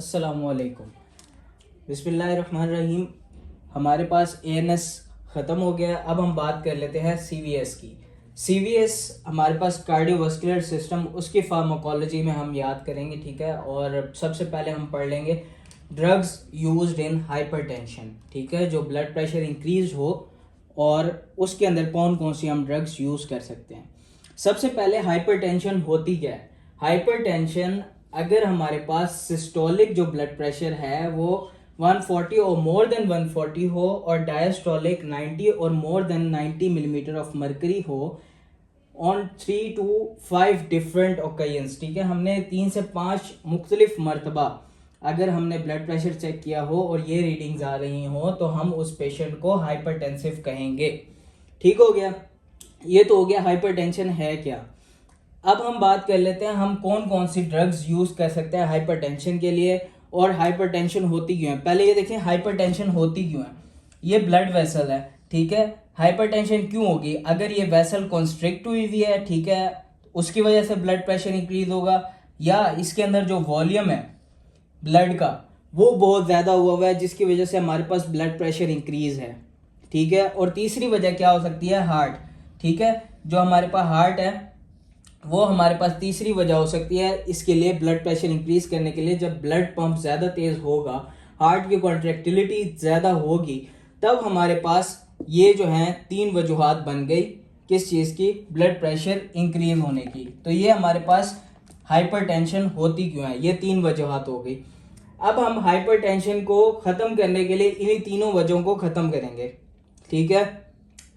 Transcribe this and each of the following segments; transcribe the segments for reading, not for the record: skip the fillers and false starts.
अस्सलाम वालेकुम। बिस्मिल्लाहिर्रहमानिर्रहीम। हमारे पास ANS ख़त्म हो गया। अब हम बात कर लेते हैं CVS की। CVS हमारे पास कार्डियोवास्कुलर सिस्टम, उसकी फार्माकोलॉजी में हम याद करेंगे, ठीक है। और सबसे पहले हम पढ़ लेंगे ड्रग्स यूज्ड इन हाइपरटेंशन, ठीक है, जो ब्लड प्रेशर इंक्रीज हो और उसके अंदर कौन कौन सी हम ड्रग्स यूज़ कर सकते हैं। सबसे पहले हाइपरटेंशन होती क्या है। हाइपरटेंशन अगर हमारे पास सिस्टोलिक जो ब्लड प्रेशर है वो 140 और मोर देन 140 हो और डायस्टोलिक 90 और more than 90 millimetre of mercury हो ऑन 3 to 5 डिफरेंट ओकेजन्स, ठीक है। हमने 3 से 5 मुख्तलिफ मरतबा अगर हमने ब्लड प्रेशर चेक किया हो और ये रीडिंग्स आ रही हो तो हम उस पेशेंट को हाइपरटेंसिव कहेंगे, ठीक हो गया। ये तो हो गया हाइपरटेंशन है क्या। अब हम बात कर लेते हैं हम कौन कौन सी ड्रग्स यूज़ कर सकते हैं हाइपरटेंशन के लिए और हाइपरटेंशन होती क्यों है। पहले ये देखें हाइपरटेंशन होती क्यों है। ये ब्लड वेसल है, ठीक है। हाइपरटेंशन क्यों होगी, अगर ये वेसल कॉन्स्ट्रिक्ट हुई हुई है, ठीक है, उसकी वजह से ब्लड प्रेशर इंक्रीज होगा, या इसके अंदर जो वॉल्यूम है ब्लड का वो बहुत ज़्यादा हुआ है जिसकी वजह से हमारे पास ब्लड प्रेशर इंक्रीज है, ठीक है। और तीसरी वजह क्या हो सकती है, हार्ट, ठीक है। जो हमारे पास हार्ट है वो हमारे पास तीसरी वजह हो सकती है इसके लिए ब्लड प्रेशर इंक्रीज करने के लिए। जब ब्लड पंप ज़्यादा तेज़ होगा, हार्ट की कॉन्ट्रैक्टिलिटी ज़्यादा होगी, तब हमारे पास ये जो हैं 3 वजूहात बन गई किस चीज़ की, ब्लड प्रेशर इंक्रीज होने की। तो ये हमारे पास हाइपरटेंशन होती क्यों है, ये 3 वजूहात हो गई। अब हम हाइपरटेंशन को ख़त्म करने के लिए इन्हीं तीनों वजहों को ख़त्म करेंगे, ठीक है।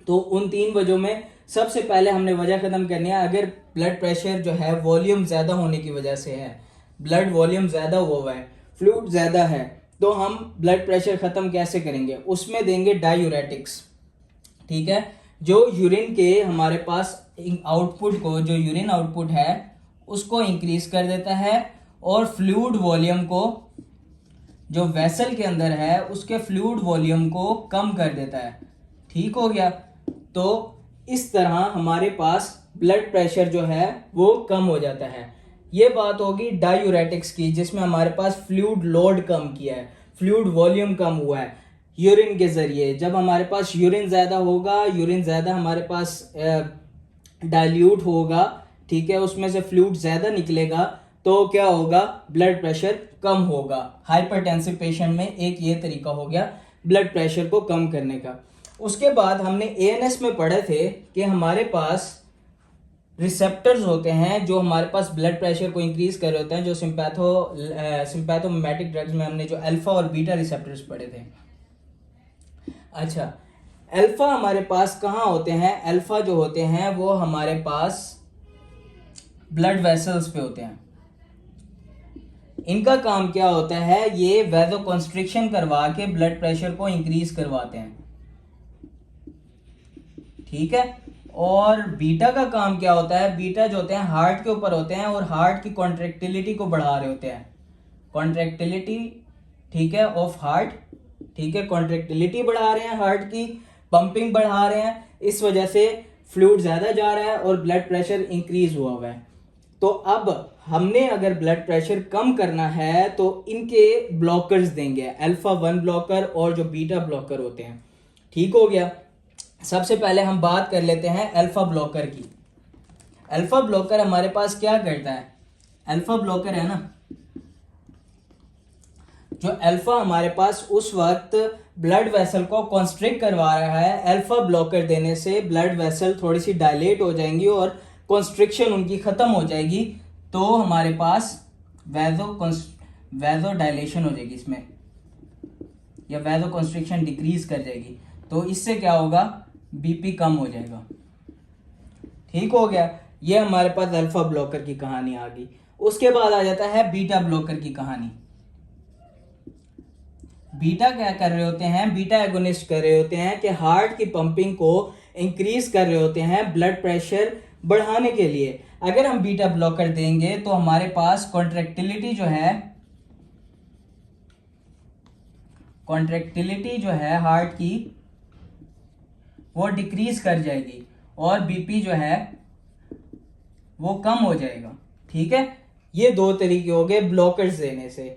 तो उन 3 वजहों में सबसे पहले हमने वजह ख़त्म करनी है। अगर ब्लड प्रेशर जो है वॉल्यूम ज़्यादा होने की वजह से है, ब्लड वॉल्यूम ज़्यादा हुआ है, फ्लूइड ज़्यादा है, तो हम ब्लड प्रेशर ख़त्म कैसे करेंगे, उसमें देंगे डायूरेटिक्स, ठीक है। जो यूरिन के हमारे पास आउटपुट को, जो यूरिन आउटपुट है उसको इंक्रीज कर देता है और फ्लूइड वॉल्यूम को, जो वेसल के अंदर है उसके फ्लूइड वॉल्यूम को कम कर देता है, ठीक हो गया। तो इस तरह हमारे पास ब्लड प्रेशर जो है वो कम हो जाता है। ये बात होगी डायूरेटिक्स की, जिसमें हमारे पास फ्लूइड लोड कम किया है, फ्लूइड वॉल्यूम कम हुआ है यूरिन के ज़रिए। जब हमारे पास यूरिन ज़्यादा होगा, यूरिन ज़्यादा हमारे पास डाइल्यूट होगा, ठीक है, उसमें से फ्लूइड ज़्यादा निकलेगा, तो क्या होगा, ब्लड प्रेशर कम होगा। हाइपरटेंसिव पेशेंट में एक ये तरीका हो गया ब्लड प्रेशर को कम करने का। उसके बाद हमने ANS में पढ़े थे कि हमारे पास रिसेप्टर्स होते हैं जो हमारे पास ब्लड प्रेशर को इंक्रीज कर रहे होते हैं, जो सिंपैथोमिमेटिक ड्रग्स में हमने जो अल्फा और बीटा रिसेप्टर्स पढ़े थे। अच्छा, अल्फा हमारे पास कहाँ होते हैं, अल्फा जो होते हैं वो हमारे पास ब्लड वेसल्स पे होते हैं। इनका काम क्या होता है, ये वैसोकंस्ट्रिक्शन करवा के ब्लड प्रेशर को इंक्रीज करवाते हैं, ठीक है। और बीटा का काम क्या होता है, बीटा जो होते हैं हार्ट के ऊपर होते हैं और हार्ट की कॉन्ट्रैक्टिलिटी को बढ़ा रहे होते हैं, कॉन्ट्रैक्टिलिटी, ठीक है, ऑफ हार्ट, ठीक है, कॉन्ट्रैक्टिलिटी बढ़ा रहे हैं, हार्ट की पंपिंग बढ़ा रहे हैं, इस वजह से फ्लूइड ज़्यादा जा रहा है और ब्लड प्रेशर इंक्रीज हुआ है। तो अब हमने अगर ब्लड प्रेशर कम करना है तो इनके ब्लॉकर्स देंगे, अल्फा 1 ब्लॉकर और जो बीटा ब्लॉकर होते हैं, ठीक हो गया। सबसे पहले हम बात कर लेते हैं अल्फा ब्लॉकर की। अल्फा ब्लॉकर हमारे पास क्या करता है, अल्फा ब्लॉकर है ना, जो अल्फा हमारे पास उस वक्त ब्लड वेसल को कॉन्स्ट्रिक्ट करवा रहा है, अल्फा ब्लॉकर देने से ब्लड वेसल थोड़ी सी डायलेट हो जाएंगी और कॉन्स्ट्रिक्शन उनकी ख़त्म हो जाएगी, तो हमारे पास वैजो डायलेशन हो जाएगी इसमें, या वैजो कॉन्स्ट्रिक्शन डिक्रीज कर जाएगी। तो इससे क्या होगा, BP कम हो जाएगा, ठीक हो गया। ये हमारे पास अल्फा ब्लॉकर की कहानी आ गई। उसके बाद आ जाता है बीटा ब्लॉकर की कहानी। बीटा क्या कर रहे होते हैं, बीटा एगोनिस्ट कर रहे होते हैं कि हार्ट की पंपिंग को इंक्रीज कर रहे होते हैं ब्लड प्रेशर बढ़ाने के लिए। अगर हम बीटा ब्लॉकर देंगे तो हमारे पास कॉन्ट्रैक्टिलिटी जो है हार्ट की वो डिक्रीज कर जाएगी और BP जो है वो कम हो जाएगा, ठीक है। ये 2 तरीके हो गए ब्लॉकर्स देने से।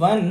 1